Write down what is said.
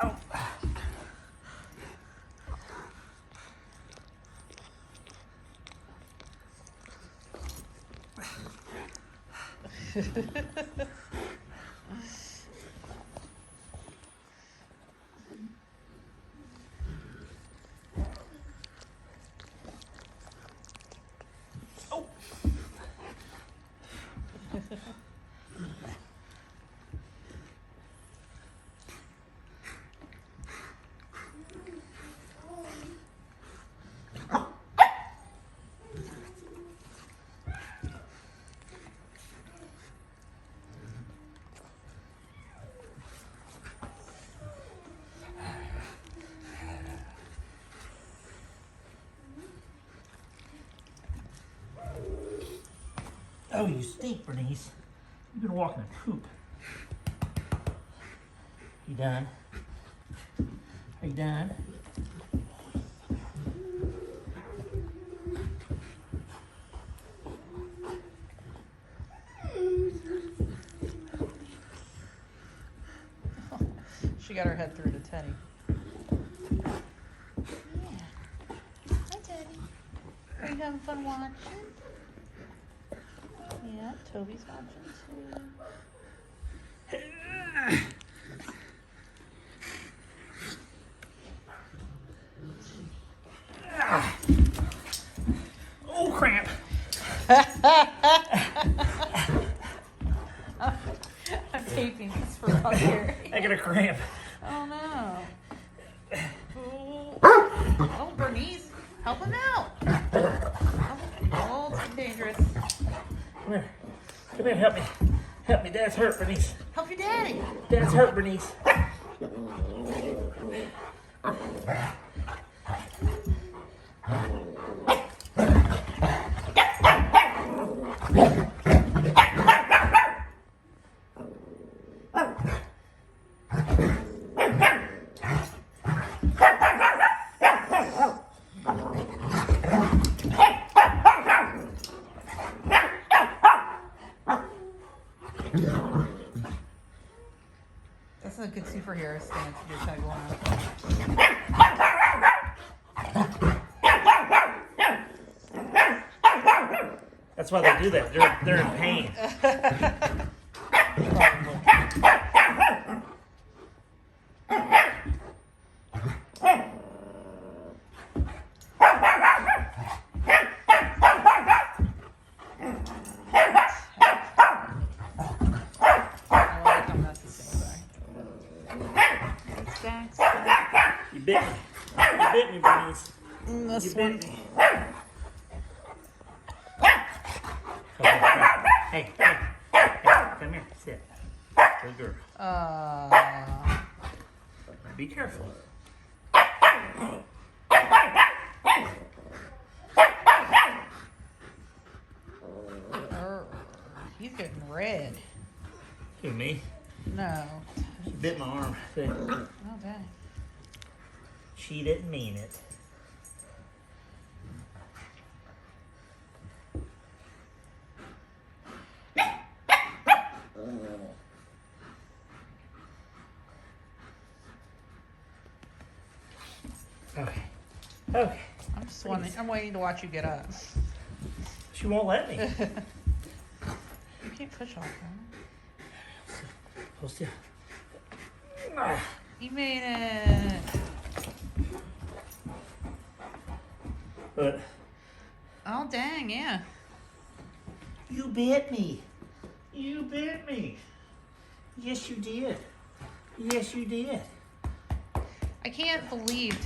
Oh. Oh. Oh, you stink, Bernice. You've been walking a poop. You done? Are you done? She got her head through to Teddy. Yeah. Hi, Teddy. Are you having fun watching? Yeah, Toby's watching too. Oh, cramp. I'm taping these for Roger. I got a cramp. Oh no. Oh, Bernice, help him out. Oh, it's dangerous. Come here. Come here, help me. Help me. Dad's hurt, Bernice. Help your daddy. Dad's hurt, Bernice. That's a good superhero stance to do tag along. That's why they do that. They're in pain. You bit me. You bit me, Bernice. This You one. bit me. Hey, hey, hey, come here, sit. Good girl. Be careful. He's getting red. Who, me? No. She bit my arm. See? Oh, dang. She didn't mean it. Okay. Okay. I'm just waiting. I'm waiting to watch you get up. She won't let me. You can't push off him. Hold still. You made it. But Oh, dang, yeah. you bit me. You bit me. Yes, you did. Yes, you did. I can't believe